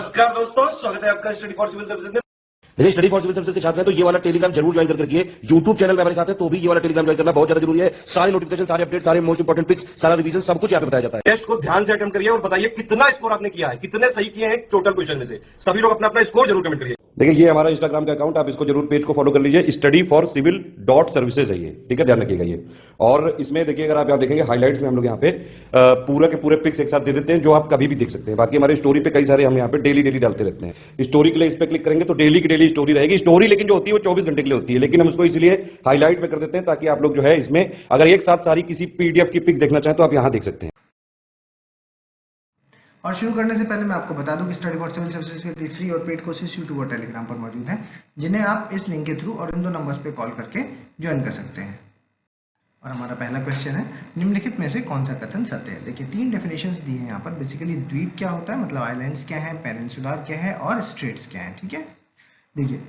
नमस्कार दोस्तों, स्वागत है आपका स्टडी फॉर सिविल सर्विसेज में। देखिए, स्टडी फॉर सिविल सर्विसेज के छात्र हैं तो ये वाला टेलीग्राम जरूर ज्वाइन करके रखिए। यूट्यूब चैनल में हमारे साथ है तो भी ये वाला टेलीग्राम ज्वाइन करना बहुत ज्यादा जरूरी है। सारे नोटिफिकेशन, सारे अपडेट, सारे मोस्ट इंपोर्टेंट पिक्स, सारा रिवीजन सब कुछ यहाँ पे बताया जाता है। टेस्ट को ध्यान से अटेम्प्ट करिए और बताइए कितना स्कोर आपने किया है, कितने सही किए हैं टोटल क्वेश्चन में से। सभी लोग अपना अपना स्कोर जरूर कमेंट करिए। देखिए, ये हमारा इंस्टाग्राम का अकाउंट, आप इसको जरूर पेज को फॉलो कर लीजिए। Study for civil dot services है ये, ठीक है, ध्यान रखिएगा ये। और इसमें देखिए, अगर आप यहाँ देखेंगे हाईलाइट्स में हम लोग यहाँ पे पूरा के पूरे पिक्स एक साथ दे देते हैं जो आप कभी भी देख सकते हैं। बाकी हमारे स्टोरी पे कई सारे हम यहाँ पे डेली डालते रहते हैं। स्टोरी के लिए इस पे क्लिक करेंगे तो डेली की डेली स्टोरी रहेगी। स्टोरी लेकिन जो होती है वो 24 घंटे के लिए होती है, लेकिन हम उसको इसलिए हाईलाइट में कर देते हैं ताकि आप लोग जो है इसमें अगर एक साथ सारी किसी पीडीएफ की पिक्स देखना चाहें तो आप यहाँ देख सकते हैं। और शुरू करने से पहले मैं आपको बता दूं कि स्टडी फॉर सिविल सर्विसेज के लिए फ्री और पेड कोर्सेज यूट्यूब और टेलीग्राम पर मौजूद हैं, जिन्हें आप इस लिंक के थ्रू और इन दो नंबर्स पे कॉल करके ज्वाइन कर सकते हैं। और हमारा पहला क्वेश्चन है, निम्नलिखित में से कौन सा कथन सत्य है। देखिए, 3 डेफिनेशंस दिए हैं यहाँ पर। बेसिकली द्वीप क्या होता है, मतलब आइलैंड्स क्या है, पेनिनसुलर क्या है और स्ट्रेट्स क्या है। ठीक है, देखिए,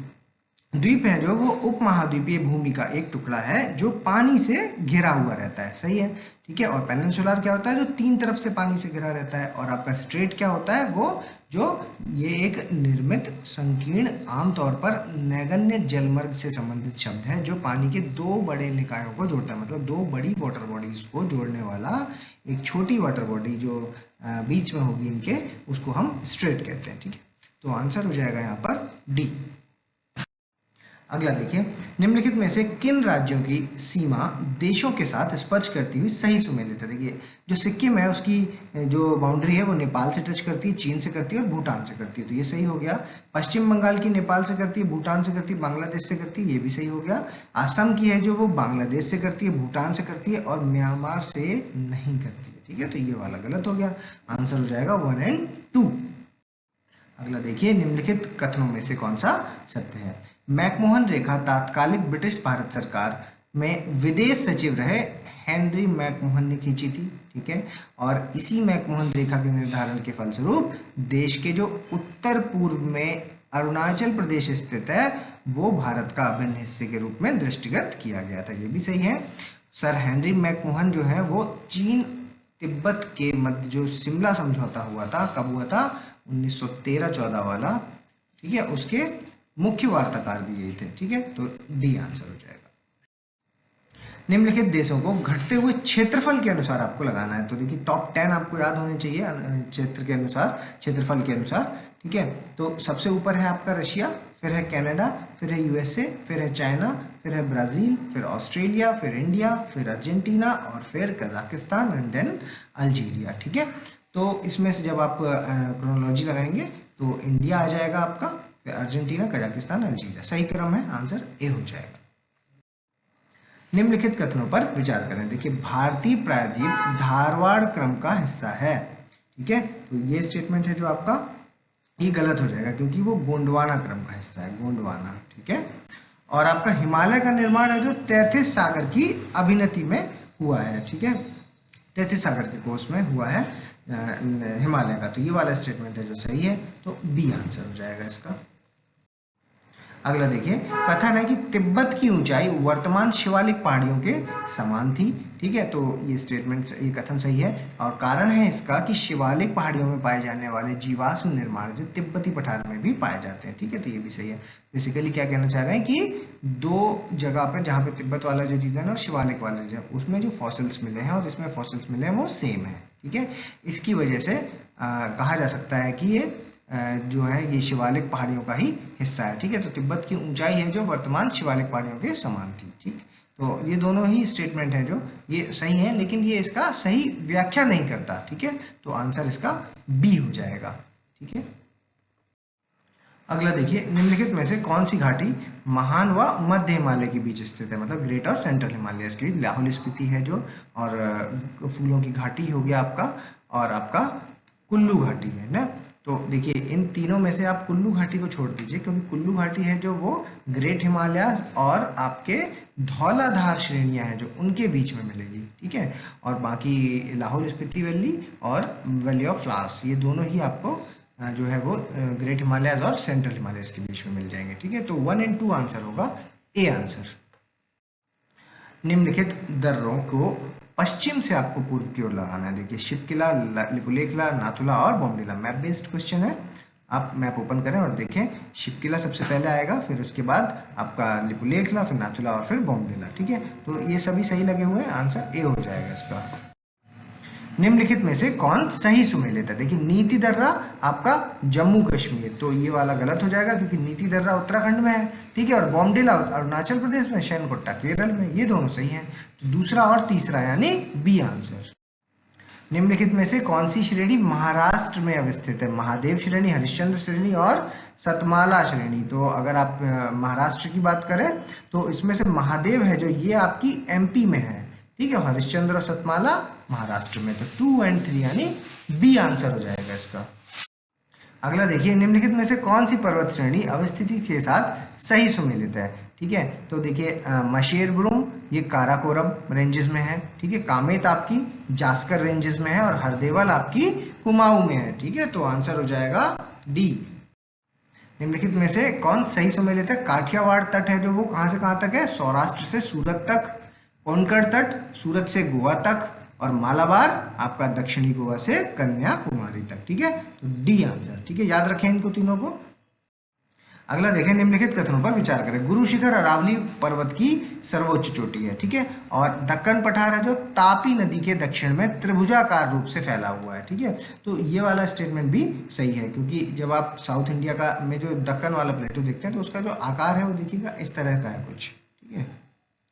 द्वीप है जो वो उपमहाद्वीपीय भूमि का एक टुकड़ा है जो पानी से घिरा हुआ रहता है, सही है, ठीक है। और पेनिनसुलर क्या होता है, जो 3 तरफ से पानी से घिरा रहता है। और आपका स्ट्रेट क्या होता है, वो जो ये एक निर्मित संकीर्ण आमतौर पर नैगण्य जलमार्ग से संबंधित शब्द है जो पानी के 2 बड़े निकायों को जोड़ता है, मतलब 2 बड़ी वाटर बॉडीज को जोड़ने वाला एक छोटी वाटर बॉडी जो बीच में होगी इनके, उसको हम स्ट्रेट कहते हैं। ठीक है, तो आंसर हो जाएगा यहाँ पर डी। अगला देखिए, निम्नलिखित में से किन राज्यों की सीमा देशों के साथ स्पर्श करती हुई सही सुमेलित है। देखिए, जो सिक्किम है उसकी जो बाउंड्री है वो नेपाल से टच करती है, चीन से करती है और भूटान से करती है, तो ये सही हो गया। पश्चिम बंगाल की नेपाल से करती है, भूटान से करती है, बांग्लादेश से करती है, ये भी सही हो गया। असम की है जो वो बांग्लादेश से करती है, भूटान से करती है और म्यांमार से नहीं करती है। ठीक है, तो ये वाला गलत हो गया। आंसर हो जाएगा 1 और 2। अगला देखिए, निम्नलिखित कथनों में से कौन सा सत्य है। मैकमोहन रेखा तात्कालिक ब्रिटिश भारत सरकार में विदेश सचिव रहे हेनरी मैकमोहन ने खींची थी। ठीक है, और इसी मैकमोहन रेखा के निर्धारण के फलस्वरूप देश के जो उत्तर पूर्व में अरुणाचल प्रदेश स्थित है वो भारत का अभिन्न हिस्से के रूप में दृष्टिगत किया गया था, ये भी सही है। सर हेनरी मैकमोहन जो है वो चीन तिब्बत के मध्य जो शिमला समझौता हुआ था, कब हुआ था, 1913-14 वाला, ठीक है, उसके मुख्य वार्ताकार भी यही थे। ठीक है, तो डी आंसर हो जाएगा। निम्नलिखित देशों को घटते हुए क्षेत्रफल के अनुसार आपको लगाना है, तो देखिए टॉप 10 आपको याद होने चाहिए क्षेत्र के अनुसार, क्षेत्रफल के अनुसार। ठीक है, तो सबसे ऊपर है आपका रशिया, फिर है कनाडा, फिर है यूएसए, फिर है चाइना, फिर है ब्राजील, फिर ऑस्ट्रेलिया, फिर इंडिया, फिर अर्जेंटीना और फिर कजाकिस्तान एंड देन अल्जीरिया। ठीक है, तो इसमें से जब आप क्रोनोलॉजी लगाएंगे तो इंडिया आ जाएगा आपका, फिर अर्जेंटीना, कजाकिस्तान, अल्जीरिया, सही क्रम है, आंसर ए हो जाएगा। निम्नलिखित कथनों पर विचार करें। देखिए, भारतीय प्रायद्वीप धारवाड़ क्रम का हिस्सा है। ठीक है, तो ये स्टेटमेंट है जो आपका, ये गलत हो जाएगा क्योंकि वो गोंडवाना क्रम का हिस्सा है, गोंडवाना। ठीक है, और आपका हिमालय का निर्माण है जो तैथिस सागर की अभिनति में हुआ है। ठीक है, तैथिस सागर के कोष में हुआ है हिमालय का, तो ये वाला स्टेटमेंट है जो सही है, तो बी आंसर हो जाएगा इसका। अगला देखिए, कथन है कि तिब्बत की ऊंचाई वर्तमान शिवालिक पहाड़ियों के समान थी। ठीक है, तो ये स्टेटमेंट, ये कथन सही है और कारण है इसका कि शिवालिक पहाड़ियों में पाए जाने वाले जीवाश्म निर्माण जो तिब्बती पठार में भी पाए जाते हैं। ठीक है, तो ये भी सही है। बेसिकली क्या कहना चाह रहे हैं कि 2 जगह पे, जहाँ पे तिब्बत वाला जो रीजन है और शिवालिक वाला रीजन, उसमें जो फॉसिल्स मिले हैं और इसमें फॉसिल्स मिले हैं वो सेम है। ठीक है, इसकी वजह से कहा जा सकता है कि ये जो है ये शिवालिक पहाड़ियों का ही हिस्सा है। ठीक है, तो तिब्बत की ऊंचाई है जो वर्तमान शिवालिक पहाड़ियों के समान थी। ठीक, तो ये दोनों ही स्टेटमेंट हैं जो ये सही है, लेकिन ये इसका सही व्याख्या नहीं करता। ठीक है, तो आंसर इसका बी हो जाएगा। ठीक है, अगला देखिए, निम्नलिखित में से कौन सी घाटी महान व मध्य हिमालय के बीच स्थित है, मतलब ग्रेट और सेंट्रल हिमालय की। लाहौल स्पीति है जो, और फूलों की घाटी हो गया आपका, और आपका कुल्लू घाटी है ना। तो देखिए, इन तीनों में से आप कुल्लू घाटी को छोड़ दीजिए क्योंकि कुल्लू घाटी है जो वो ग्रेट हिमालय और आपके धौलाधार श्रेणियां हैं जो उनके बीच में मिलेगी। ठीक है, और बाकी लाहौल स्पीति वैली और वैली ऑफ फ्लावर्स, ये दोनों ही आपको जो है वो ग्रेट हिमालयस और सेंट्रल हिमालयस के बीच में मिल जाएंगे। ठीक है, तो 1 और 2 आंसर होगा ए आंसर। निम्नलिखित दर्रों को पश्चिम से आपको पूर्व की ओर लगाना है। देखिए, शिवकिला, लिपुलेखला, नाथुला और बोमडिला, मैप बेस्ड क्वेश्चन है। आप मैप ओपन करें और देखें, शिपकिला सबसे पहले आएगा, फिर उसके बाद आपका लिपुलेखला, फिर नाथुला और फिर बॉम्बेला। ठीक है, तो ये सभी सही लगे हुए हैं, आंसर ए हो जाएगा इसका। निम्नलिखित में से कौन सही सुमेलित है? देखिए नीति दर्रा आपका जम्मू कश्मीर, तो ये वाला गलत हो जाएगा क्योंकि नीति दर्रा उत्तराखंड में है। ठीक है, और बॉम्बेला अरुणाचल प्रदेश में, शैनकोट्टा केरल में, ये दोनों सही हैं। तो दूसरा और तीसरा यानी बी आंसर। निम्नलिखित में से कौन सी श्रेणी महाराष्ट्र में अवस्थित है? महादेव श्रेणी, हरिश्चंद्र श्रेणी और सतमाला श्रेणी। तो अगर आप महाराष्ट्र की बात करें तो इसमें से महादेव है जो ये आपकी एमपी में है। ठीक है, हरिश्चंद्र और सतमाला महाराष्ट्र में। तो 2 और 3 यानी बी आंसर हो जाएगा इसका। अगला देखिए, निम्नलिखित में से कौन सी पर्वत श्रेणी अवस्थिति के साथ सही सुमेलित है? ठीक है, तो देखिए मशेरबुरुम ये काराकोरम रेंजेस में है। ठीक है, कामेत आपकी जास्कर रेंजेस में है और हरदेवल आपकी कुमाऊं में है। ठीक है, तो आंसर हो जाएगा डी। निम्नलिखित में से कौन सही सुमेलित है? काठियावाड़ तट है जो वो कहाँ से कहाँ तक है? सौराष्ट्र से सूरत तक। कोंकण तट सूरत से गोवा तक। और मालाबार आपका दक्षिणी गोवा से कन्याकुमारी तक। ठीक है, तो डी आंसर। ठीक है, याद रखें इनको तीनों को। अगला देखें, निम्नलिखित कथनों पर विचार करें। गुरु शिखर अरावली पर्वत की सर्वोच्च चोटी है। ठीक है, और दक्कन पठार है जो तापी नदी के दक्षिण में त्रिभुजाकार रूप से फैला हुआ है। ठीक है, तो ये वाला स्टेटमेंट भी सही है क्योंकि जब आप साउथ इंडिया का में जो दक्कन वाला प्लेटो देखते हैं तो उसका जो आकार है वो देखिएगा इस तरह का है कुछ। ठीक है,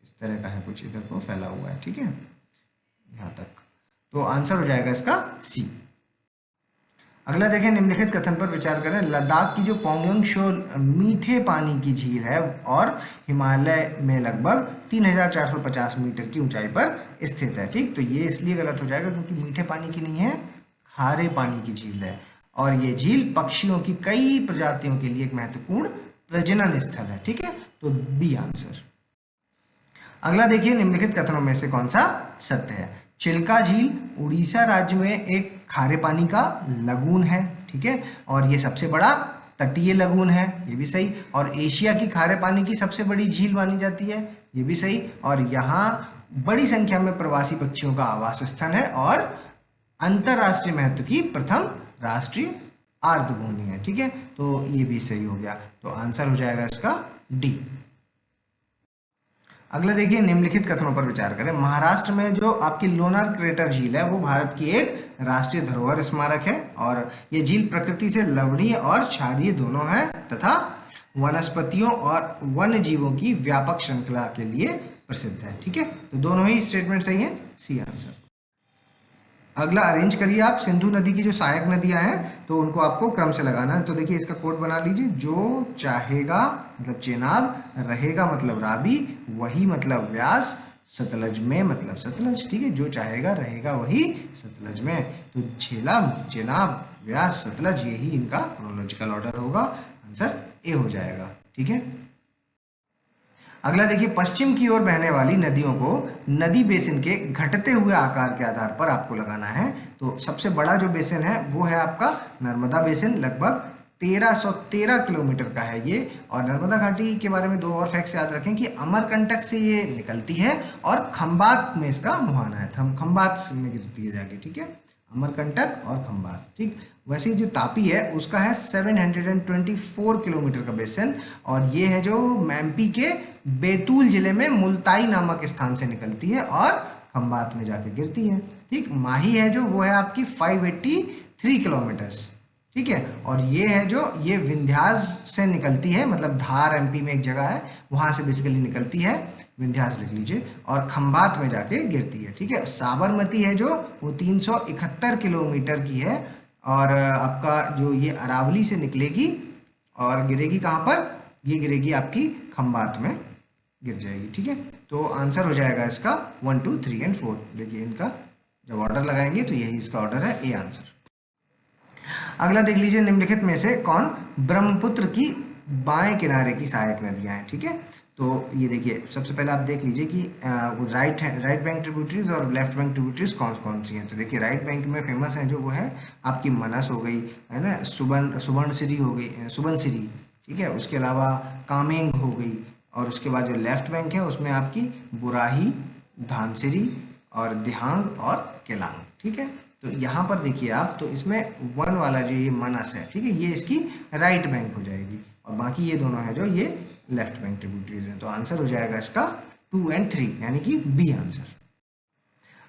इस तरह का है कुछ, इधर को फैला हुआ है। ठीक है, यहाँ तक। तो आंसर हो जाएगा इसका सी। अगला देखें, निम्नलिखित कथन पर विचार करें। लद्दाख की जो पोंगयोंग शो मीठे पानी की झील है और हिमालय में लगभग 3450 मीटर की ऊंचाई पर स्थित है। ठीक, तो ये इसलिए गलत हो जाएगा क्योंकि मीठे पानी की नहीं है, खारे पानी की झील है। और ये झील पक्षियों की कई प्रजातियों के लिए एक महत्वपूर्ण प्रजनन स्थल है। ठीक है, तो बी आंसर। अगला देखिए, निम्नलिखित कथनों में से कौन सा सत्य है? चिल्का झील उड़ीसा राज्य में एक खारे पानी का लगून है। ठीक है, और ये सबसे बड़ा तटीय लगून है, ये भी सही। और एशिया की खारे पानी की सबसे बड़ी झील मानी जाती है, ये भी सही। और यहाँ बड़ी संख्या में प्रवासी पक्षियों का आवास स्थान है और अंतरराष्ट्रीय महत्व की प्रथम राष्ट्रीय आर्द्रभूमि है। ठीक है, तो ये भी सही हो गया। तो आंसर हो जाएगा इसका डी। अगला देखिए, निम्नलिखित कथनों पर विचार करें। महाराष्ट्र में जो आपकी लोनार क्रेटर झील है वो भारत की एक राष्ट्रीय धरोहर स्मारक है और ये झील प्रकृति से लवणीय और क्षारीय दोनों है तथा वनस्पतियों और वन्य जीवों की व्यापक श्रृंखला के लिए प्रसिद्ध है। ठीक है, तो दोनों ही स्टेटमेंट सही है, सी आंसर। अगला अरेंज करिए आप सिंधु नदी की जो सहायक नदियां हैं तो उनको आपको क्रम से लगाना है। तो देखिए इसका कोड बना लीजिए। जो चाहेगा मतलब चेनाब, रहेगा मतलब रावी, वही मतलब व्यास, सतलज में मतलब सतलज। ठीक है, जो चाहेगा रहेगा वही सतलज में। तो झेलम, चेनाब, व्यास, सतलज, यही इनका क्रोनोलॉजिकल ऑर्डर होगा। आंसर ए हो जाएगा। ठीक है, अगला देखिए, पश्चिम की ओर बहने वाली नदियों को नदी बेसिन के घटते हुए आकार के आधार पर आपको लगाना है। तो सबसे बड़ा जो बेसिन है वो है आपका नर्मदा बेसिन, लगभग 1313 किलोमीटर का है ये। और नर्मदा घाटी के बारे में दो और फैक्ट्स याद रखें कि अमरकंटक से ये निकलती है और खंबात में इसका मुहाना है, खंबात में गिरती है जाके। ठीक है, अमरकंटक और खंबात। ठीक, वैसे जो तापी है उसका है 724 किलोमीटर का बेसिन और ये है जो एमपी के बैतूल जिले में मुल्ताई नामक स्थान से निकलती है और खंबात में जाके गिरती है। ठीक, माही है जो वो है आपकी 583 किलोमीटर्स। ठीक है, और ये है जो ये विंध्यास से निकलती है, मतलब धार एमपी में एक जगह है वहां से बेसिकली निकलती है, विंध्यास लिख लीजिए, और खंबात में जाके गिरती है। ठीक है, साबरमती है जो वो 371 किलोमीटर की है और आपका जो ये अरावली से निकलेगी और गिरेगी कहाँ पर? ये गिरेगी आपकी खंबात में गिर जाएगी। ठीक है, तो आंसर हो जाएगा इसका 1, 2, 3 और 4। देखिए इनका जब ऑर्डर लगाएंगे तो यही इसका ऑर्डर है, ए आंसर। अगला देख लीजिए, निम्नलिखित में से कौन ब्रह्मपुत्र की बाएं किनारे की सहायक नदियां हैं? ठीक है, तो ये देखिए सबसे पहले आप देख लीजिए कि राइट बैंक ट्रिब्यूटरीज और लेफ्ट बैंक ट्रिब्यूटरीज कौन कौन सी हैं। तो देखिए राइट बैंक में फेमस है जो वो है आपकी मनस हो गई, है ना, सुबर्णसिरी हो गई, सुबनसिरी। ठीक है, उसके अलावा कामेंग हो गई और उसके बाद जो लेफ्ट बैंक है उसमें आपकी बुराही, धानसिरी और दिहांग और केलांग। ठीक है, तो यहाँ पर देखिए आप, तो इसमें 1 वाला जो ये मनस है, ठीक है, ये इसकी राइट बैंक हो जाएगी और बाकी ये दोनों है जो ये लेफ्ट बैंक ट्रिब्यूटरीज हैं। तो आंसर हो जाएगा इसका 2 और 3, यानी कि बी आंसर।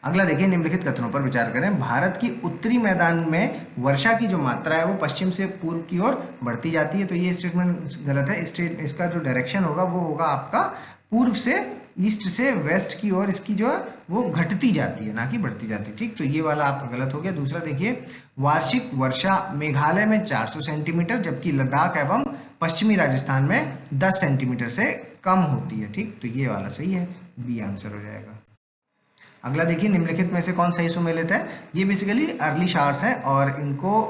अगला देखिए, निम्नलिखित कथनों पर विचार करें। भारत की उत्तरी मैदान में वर्षा की जो मात्रा है वो पश्चिम से पूर्व की ओर बढ़ती जाती है। तो ये स्टेटमेंट गलत है। इसका जो डायरेक्शन होगा वो होगा आपका पूर्व से, ईस्ट से वेस्ट की ओर इसकी जो है वो घटती जाती है, ना कि बढ़ती जाती है। ठीक, तो ये वाला आपका गलत हो गया। दूसरा देखिए, वार्षिक वर्षा मेघालय में 400 सेंटीमीटर जबकि लद्दाख एवं पश्चिमी राजस्थान में 10 सेंटीमीटर से कम होती है। ठीक, तो ये वाला सही है, बी आंसर हो जाएगा। अगला देखिए, निम्नलिखित में से कौन सही सुमेलित है। ये बेसिकली अर्ली शावर्स है और इनको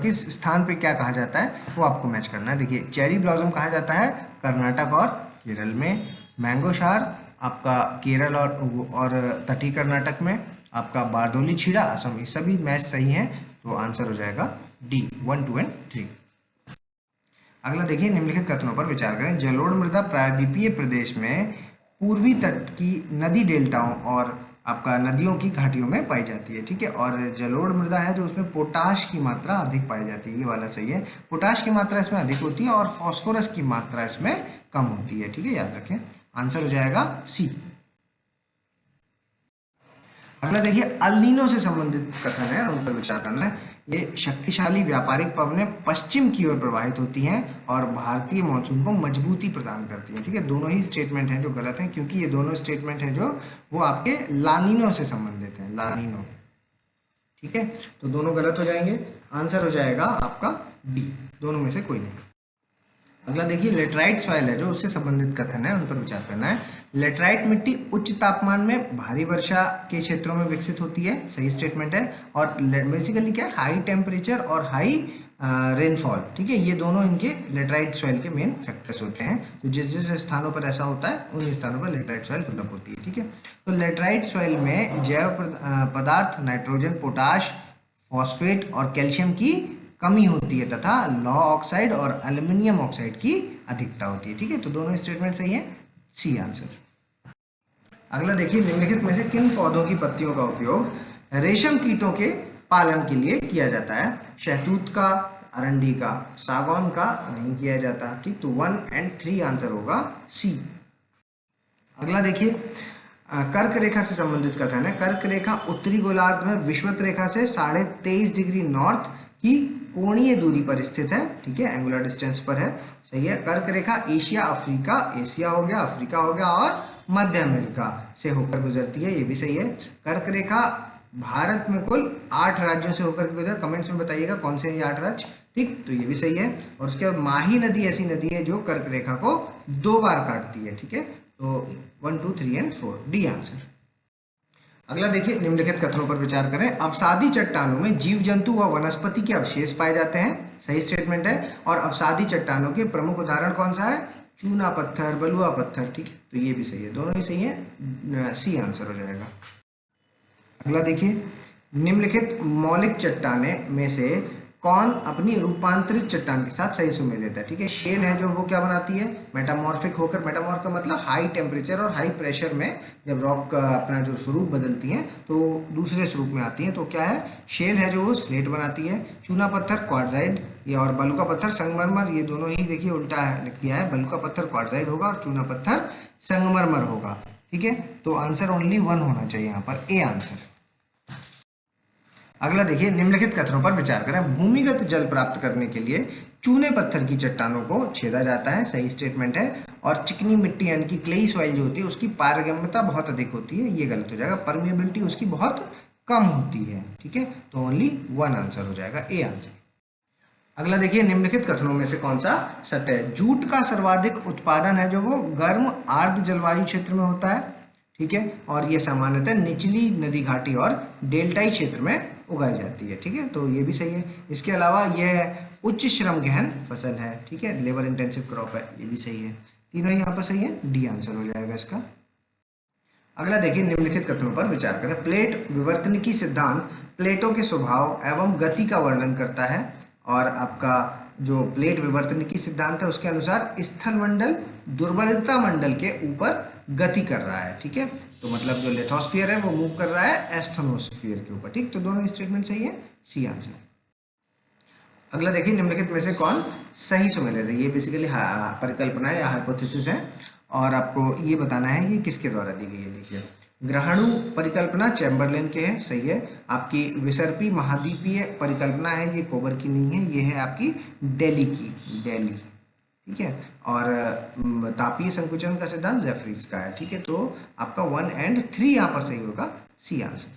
किस स्थान पे क्या कहा जाता है वो आपको मैच करना है। देखिए, चेरी ब्लॉसम कहा जाता है कर्नाटक और केरल में, मैंगो शार आपका केरल और तटीय कर्नाटक में, आपका बारदोली छीड़ा असम। ये सभी मैच सही हैं, तो आंसर हो जाएगा डी 1, 2 और 3। अगला देखिए, निम्नलिखित कथनों पर विचार करें। जलोढ़ मृदा प्रायद्वीपीय प्रदेश में पूर्वी तट की नदी डेल्टाओं और आपका नदियों की घाटियों में पाई जाती है। ठीक है, और जलोढ़ मृदा है जो उसमें पोटाश की मात्रा अधिक पाई जाती है, ये वाला सही है। पोटाश की मात्रा इसमें अधिक होती है और फास्फोरस की मात्रा इसमें कम होती है। ठीक है, याद रखें, आंसर हो जाएगा सी। अगला देखिए, अल नीनो से संबंधित कथन है, उन पर विचार करना है। ये शक्तिशाली व्यापारिक पवनें पश्चिम की ओर प्रवाहित होती हैं और भारतीय मानसून को मजबूती प्रदान करती हैं। ठीक है, दोनों ही स्टेटमेंट हैं जो गलत हैं, क्योंकि ये दोनों स्टेटमेंट हैं जो वो आपके लानीनो से संबंधित हैं, लानीनो। ठीक है, तो दोनों गलत हो जाएंगे। आंसर हो जाएगा आपका डी, दोनों में से कोई नहीं। अगला देखिए, लेटराइट सॉइल है जो उससे संबंधित कथन है, उन पर विचार करना है। लेटराइट मिट्टी उच्च तापमान में भारी वर्षा के क्षेत्रों में विकसित होती है, सही स्टेटमेंट है। और बेसिकली क्या है, हाई टेम्परेचर और हाई रेनफॉल। ठीक है, ये दोनों इनके लेटराइट सॉइल के मेन फैक्टर्स होते हैं। तो जिस जिस स्थानों पर ऐसा होता है उन स्थानों पर लेटराइट सॉइल डेवलप होती है। ठीक है, तो लेटराइट सॉइल में जैव पदार्थ नाइट्रोजन, पोटाश, फॉस्फेट और कैल्शियम की कमी होती है तथा लौह ऑक्साइड और एल्यूमिनियम ऑक्साइड की अधिकता होती है। ठीक है, तो दोनों स्टेटमेंट सही है, सी आंसर। अगला देखिए, निम्नलिखित में से किन पौधों की पत्तियों का उपयोग रेशम कीटों के पालन के लिए किया जाता है। शहतूत का, अरंडी का, सागौन का नहीं किया जाता। ठीक, तो 1 और 3 आंसर होगा सी। अगला देखिए, कर्क रेखा से संबंधित कथन है। कर्क रेखा उत्तरी गोलार्ध में विषुवत रेखा से 23.5 डिग्री नॉर्थ की कोणीय दूरी पर स्थित है। ठीक है, एंगुलर डिस्टेंस पर है, सही है। कर्क रेखा एशिया, अफ्रीका, एशिया हो गया, अफ्रीका हो गया और मध्य अमेरिका से होकर गुजरती है, ये भी सही है। कर्क रेखा भारत में कुल 8 राज्यों से होकर गुजर, कमेंट्स में बताइएगा कौन से ये 8 राज्य। ठीक, तो ये भी सही है। और उसके बाद माही नदी ऐसी नदी है जो कर्क रेखा को 2 बार काटती है। ठीक है, तो 1, 2, 3 और 4, डी आंसर। अगला देखिए, निम्नलिखित कथनों पर विचार करें। अवसादी चट्टानों में जीव जंतु व वनस्पति के अवशेष पाए जाते हैं, सही स्टेटमेंट है। और अवसादी चट्टानों के प्रमुख उदाहरण कौन सा है, चूना पत्थर, बलुआ पत्थर। ठीक है, तो ये भी सही है, दोनों ही सही है, सी आंसर हो जाएगा। अगला देखिए, निम्नलिखित मौलिक चट्टानें में से कौन अपनी रूपांतरित चट्टान के साथ सही सुमेल लेता है। ठीक है, शेल है जो वो क्या बनाती है, मेटामॉर्फिक होकर, मेटामॉर्फ का मतलब हाई टेम्परेचर और हाई प्रेशर में जब रॉक अपना जो स्वरूप बदलती हैं तो दूसरे स्वरूप में आती हैं, तो क्या है, शेल है जो वो स्लेट बनाती है। चूना पत्थर क्वार्टजाइट, ये और बलुका पत्थर संगमरमर, ये दोनों ही देखिए उल्टा है किया है, बलुका पत्थर क्वार्टजाइट होगा और चूना पत्थर संगमरमर होगा। ठीक है, तो आंसर ओनली 1 होना चाहिए यहाँ पर, ए आंसर। अगला देखिए, निम्नलिखित कथनों पर विचार करें। भूमिगत जल प्राप्त करने के लिए चूने पत्थर की चट्टानों को छेदा जाता है, सही स्टेटमेंट है। और चिकनी मिट्टी यानी कि क्लेई सॉइल जो होती है उसकी पारगम्यता बहुत अधिक होती है, ये गलत हो जाएगा। परमिएबिलिटी उसकी बहुत कम होती है। ठीक है, तो ओनली 1 आंसर हो जाएगा, ए आंसर। अगला देखिए, निम्नलिखित कथनों में से कौन सा सत्य है। जूट का सर्वाधिक उत्पादन है जो वो गर्म आर्द्र जलवायु क्षेत्र में होता है। ठीक है, और ये सामान्यतः निचली नदी घाटी और डेल्टाई क्षेत्र में उगाई जाती है। ठीक है, तो ये भी सही है। इसके अलावा यह उच्च श्रम गहन फसल है। ठीक है, लेबर इंटेंसिव क्रॉप है, ये भी सही है। तीनों यहाँ पर सही है, डी आंसर हो जाएगा इसका। अगला देखिए, निम्नलिखित कथनों पर विचार करें। प्लेट विवर्तनिकी सिद्धांत प्लेटों के स्वभाव एवं गति का वर्णन करता है और आपका जो प्लेट विवर्तनिकी सिद्धांत है उसके अनुसार स्थल मंडल दुर्बलता मंडल के ऊपर गति कर रहा है। ठीक है, तो मतलब जो लिथोस्फीयर है वो मूव कर रहा है एस्थनोस्फीयर के ऊपर। ठीक, तो दोनों स्टेटमेंट सही है, सी आंसर। अगला देखिए, निम्नलिखित में से कौन सही सुमेलित है। ये बेसिकली परिकल्पना है या हाइपोथेसिस है और आपको ये बताना है कि किसके द्वारा दी गई है। देखिए, ग्रहणु परिकल्पना चैम्बरलेन के है, सही है। आपकी विसर्पी महाद्वीपीय परिकल्पना है, ये कोबर की नहीं है, ये है आपकी दिल्ली की, दिल्ली। ठीक है, और तापीय संकुचन का सिद्धांत जेफरीज का है। ठीक है, तो आपका 1 और 3 यहाँ पर सही होगा, सी आंसर।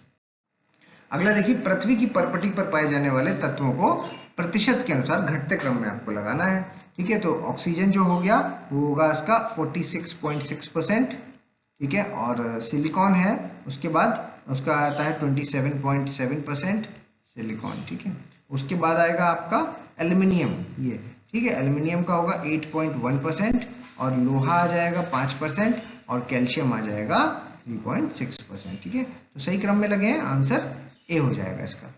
अगला देखिए, पृथ्वी की परपटी पर पाए जाने वाले तत्वों को प्रतिशत के अनुसार घटते क्रम में आपको लगाना है। ठीक है, तो ऑक्सीजन जो हो गया वो होगा इसका 46.6%। ठीक है, और सिलिकॉन है उसके बाद उसका आता है 27.7% सिलिकॉन। ठीक है, उसके बाद आएगा आपका एल्युमिनियम, ये ठीक है, एल्युमिनियम का होगा 8.1% और लोहा आ जाएगा 5% और कैल्शियम आ जाएगा 3.6%। ठीक है, तो सही क्रम में लगे हैं, आंसर ए हो जाएगा इसका।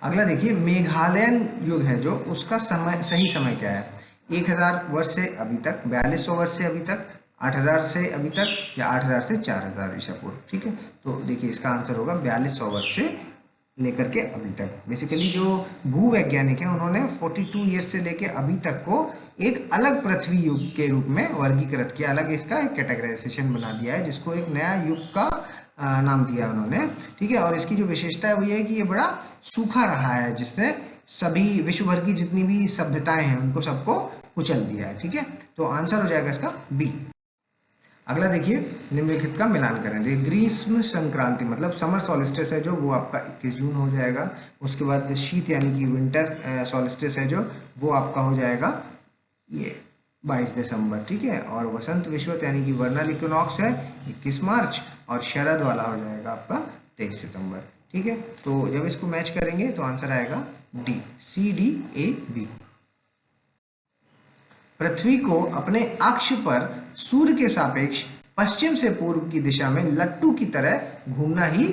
अगला देखिए, मेघालयन युग है जो उसका समय, सही समय क्या है। 1000 वर्ष से अभी तक, 4200 वर्ष से अभी तक, 8000 से अभी तक या 8000 से 4000 ईसा पूर्व। ठीक है, तो देखिए इसका आंसर होगा 4200 वर्ष से लेकर के अभी तक। बेसिकली जो भूवैज्ञानिक है उन्होंने 42 ईयर से लेके अभी तक को एक अलग पृथ्वी युग के रूप में वर्गीकृत किया, अलग इसका एक कैटेगराइजेशन बना दिया है, जिसको एक नया युग का नाम दिया उन्होंने। ठीक है, और इसकी जो विशेषता है वो ये है कि ये बड़ा सूखा रहा है, जिसने सभी विश्व भर की जितनी भी सभ्यताएं हैं उनको सबको कुचल दिया है। ठीक है, तो आंसर हो जाएगा इसका बी। अगला देखिए, निम्नलिखित का मिलान करें। देखिए, ग्रीष्म संक्रांति मतलब समर सॉलिस्टिस है जो, वो आपका 21 जून हो जाएगा। उसके बाद शीत यानी कि विंटर सॉलिस्टिस है जो, वो आपका हो जाएगा ये 22 दिसंबर। ठीक है, और वसंत विषुवत यानी कि वर्नल इक्विनॉक्स है 21 मार्च और शरद वाला हो जाएगा आपका 23 सितंबर। ठीक है, तो जब इसको मैच करेंगे तो आंसर आएगा D, C D A B. पृथ्वी को अपने अक्ष पर सूर्य के सापेक्ष पश्चिम से पूर्व की दिशा में लट्टू की तरह घूमना ही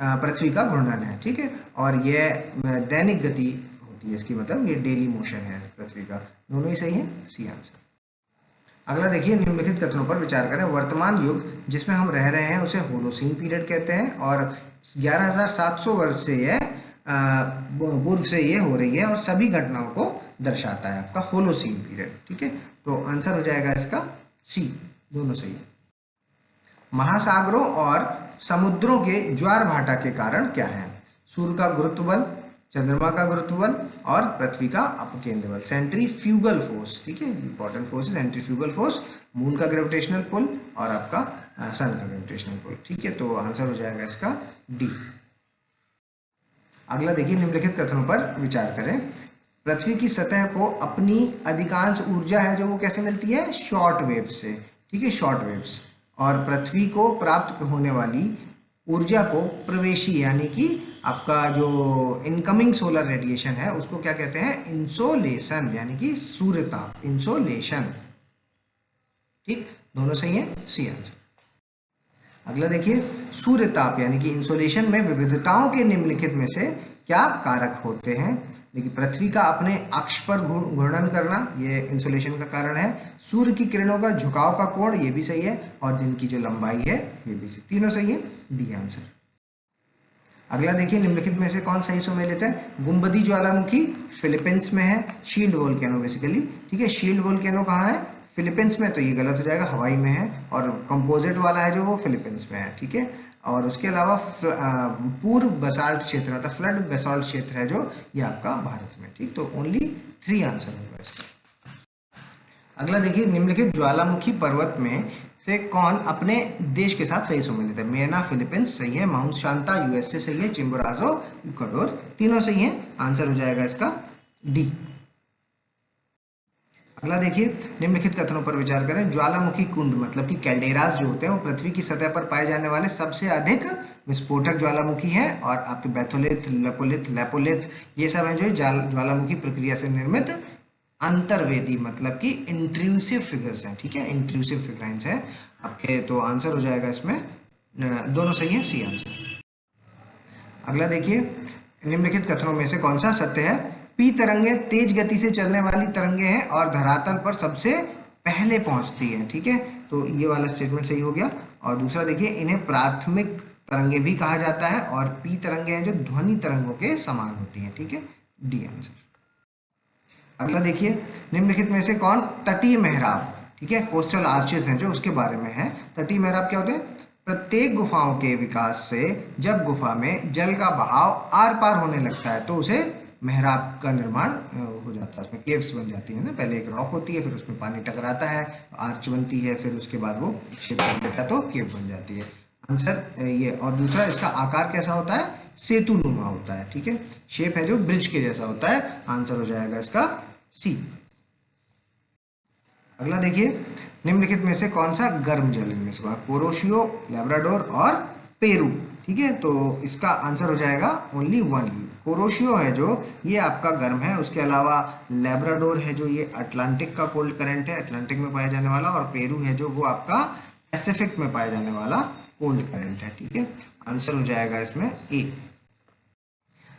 पृथ्वी का घूर्णन है। ठीक है, और यह दैनिक गति होती है इसकी, मतलब ये डेली मोशन है पृथ्वी का। दोनों ही सही है, सी आंसर। अगला देखिए, निम्नलिखित कथनों पर विचार करें। वर्तमान युग जिसमें हम रह रहे हैं उसे होलोसीन पीरियड कहते हैं और 11700 वर्ष से यह पूर्व से ये हो रही है और सभी घटनाओं को दर्शाता है, आपका होलोसीन पीरियड। ठीक है, तो आंसर हो जाएगा इसका सी, दोनों सही है। महासागरों और समुद्रों के ज्वार भाटा के कारण क्या है। सूर्य का गुरुत्व बल, चंद्रमा का गुरुत्व बल और पृथ्वी का अपकेंद्र बल, सेंट्रीफ्यूगल फोर्स। ठीक है, इंपॉर्टेंट फोर्स है सेंट्रीफ्यूगल फोर्स, मून का ग्रेविटेशनल पुल और आपका सन का ग्रेविटेशनल पुल। ठीक है, तो आंसर हो जाएगा इसका डी। अगला देखिए, निम्नलिखित कथनों पर विचार करें। पृथ्वी की सतह को अपनी अधिकांश ऊर्जा है जो वो कैसे मिलती है, शॉर्ट वेव से। ठीक है, शॉर्ट वेव्स, और पृथ्वी को प्राप्त होने वाली ऊर्जा को प्रवेशी यानी कि आपका जो इनकमिंग सोलर रेडिएशन है उसको क्या कहते हैं, इंसोलेशन यानी कि सूर्यताप, इंसोलेशन। ठीक, दोनों सही है, सी आंसर। अगला देखिए, सूर्यताप यानी कि इंसोलेशन में विविधताओं के निम्नलिखित में से क्या कारक होते हैं। देखिए, पृथ्वी का अपने अक्ष पर घूर्णन करना, ये इंसोलेशन का कारण है। सूर्य की किरणों का झुकाव का कोण, ये भी सही है, और दिन की जो लंबाई है ये भी सही, तीनों सही है, डी आंसर। अगला देखिए, निम्नलिखित में से कौन सही सुमेलित है। गुंबदी ज्वालामुखी फिलीपींस में है, शील्ड वोल्केनो बेसिकली। ठीक है, शील्ड वोल्केनो कहाँ है, फिलीपींस में, तो ये गलत हो जाएगा, हवाई में है। और कंपोजिट वाला है जो वो फिलीपींस में है। ठीक है, और उसके अलावा पूर्व बसाल्ट क्षेत्र मतलब फ्लड बेसाल्ट क्षेत्र है जो ये आपका भारत में। ठीक, तो ओनली 3 आंसर होगा इसका। अगला देखिए, निम्नलिखित ज्वालामुखी पर्वत में से कौन अपने देश के साथ सही सुमेलित है। मेना फिलीपींस सही है, माउंट शांता यूएसए सही है, चिम्बोराजो इक्वाडोर, तीनों सही है, आंसर हो जाएगा इसका डी। अगला देखिए, निम्नलिखित कथनों पर विचार करें। ज्वालामुखी कुंड मतलब कि कैल्डेरास जो होते हैं वो पृथ्वी की सतह पर पाए जाने वाले सबसे अधिक विस्फोटक ज्वालामुखी हैं, और आपके बैथोलिथ, लकोलिथ, लेपोलिथ ये सब हैं जो ज्वालामुखी प्रक्रिया से निर्मित अंतर्वेदी मतलब कि इंट्रूसिव फिगर्स हैं। ठीक है, इंट्रूसिव फिगराइंस है आपके, तो आंसर हो जाएगा इसमें दोनों सही है, सी आंसर। अगला देखिए, निम्नलिखित कथनों में से कौन सा सत्य है। पी तरंगे तेज गति से चलने वाली तरंगे हैं और धरातल पर सबसे पहले पहुंचती है। ठीक है, तो ये वाला स्टेटमेंट सही हो गया। और दूसरा देखिए, इन्हें प्राथमिक तरंगे भी कहा जाता है और पी तरंगे हैं जो ध्वनि तरंगों के समान होती हैं। ठीक है, डी आंसर। अगला देखिए, निम्नलिखित में से कौन तटीय मेहराब, ठीक है, कोस्टल आर्चेस हैं जो, उसके बारे में है। तटीय मेहराब क्या होते हैं? प्रत्येक गुफाओं के विकास से जब गुफा में जल का बहाव आर पार होने लगता है तो उसे मेहराब का निर्माण हो जाता है, उसमें केव्स बन जाती है ना। पहले एक रॉक होती है, फिर उसमें पानी टकराता है, आर्च बनती है, फिर उसके बाद वो छेद बन देता है तो केव बन जाती है। आंसर ये। और दूसरा, इसका आकार कैसा होता है? सेतु नुमा होता है। ठीक है, शेप है जो ब्रिज के जैसा होता है। आंसर हो जाएगा इसका सी। अगला देखिए, निम्नलिखित में से कौन सा गर्म जल इनमें से? कोरोशियो, लैब्राडोर और पेरू। ठीक है, तो इसका आंसर हो जाएगा ओनली वन। कोरोशियो है जो, ये आपका गर्म है। उसके अलावा लैब्राडोर है जो, ये अटलांटिक का कोल्ड करंट है, अटलांटिक में पाया जाने वाला। और पेरू है जो, वो आपका पैसिफिक में पाया जाने वाला कोल्ड करंट है। ठीक है, आंसर हो जाएगा इसमें ए।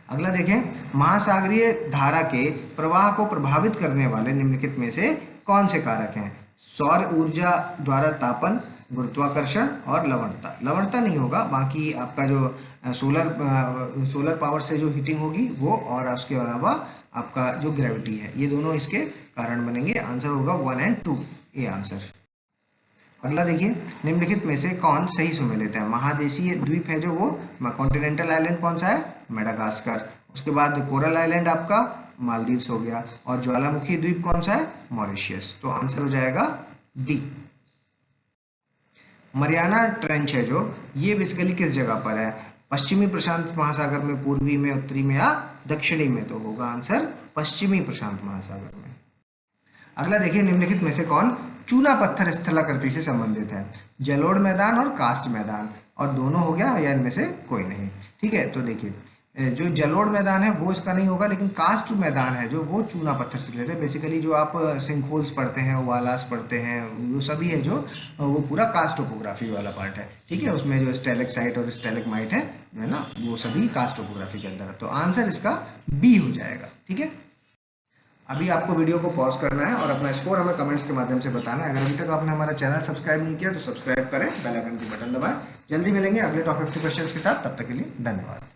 अगला देखें, महासागरीय धारा के प्रवाह को प्रभावित करने वाले निम्नलिखित में से कौन से कारक हैं? सौर ऊर्जा द्वारा तापन, गुरुत्वाकर्षण और लवणता। लवणता नहीं होगा, बाकी आपका जो सोलर पावर से जो हीटिंग होगी वो, और उसके अलावा आपका जो ग्रेविटी है, ये दोनों इसके कारण बनेंगे। आंसर होगा 1 और 2, ये आंसर। अगला देखिए, निम्नलिखित में से कौन सही सुमेलित है? महादेशीय द्वीप है जो, वो कॉन्टिनेंटल आइलैंड कौन सा है? मेडागास्कर। उसके बाद कोरल आइलैंड आपका मालदीव्स हो गया। और ज्वालामुखी द्वीप कौन सा है? मॉरिशियस। तो आंसर हो जाएगा डी। मरियाना ट्रेंच है जो, ये बेसिकली किस जगह पर है? पश्चिमी प्रशांत महासागर में, पूर्वी में, उत्तरी में या दक्षिणी में? तो होगा आंसर पश्चिमी प्रशांत महासागर में। अगला देखिए, निम्नलिखित में से कौन चूना पत्थर स्थलाकृति से संबंधित है? जलोढ़ मैदान और कास्ट मैदान, और दोनों हो गया या इनमें से कोई नहीं? ठीक है, तो देखिए, जो जलोढ़ मैदान है वो इसका नहीं होगा, लेकिन कास्ट मैदान है जो, वो चूना पत्थर से रिलेटेड। बेसिकली जो आप सिंक होल्स पढ़ते हैं, ओवालास पढ़ते हैं, वो सभी है जो, वो पूरा कास्ट टोपोग्राफी वाला पार्ट है। ठीक है, उसमें जो स्टेलेक्साइट और स्टेलेग्माइट है ना, वो सभी कास्ट टोपोग्राफी के अंदर है। तो आंसर इसका बी हो जाएगा। ठीक है, अभी आपको वीडियो को पॉज करना है और अपना स्कोर हमें कमेंट्स के माध्यम से बताना है। अगर अभी तक आपने हमारा चैनल सब्सक्राइब नहीं किया तो सब्सक्राइब करें, बेल आइकन की बटन दबाएं। जल्दी मिलेंगे अगले टॉप 50 क्वेश्चंस के साथ, तब तक के लिए धन्यवाद।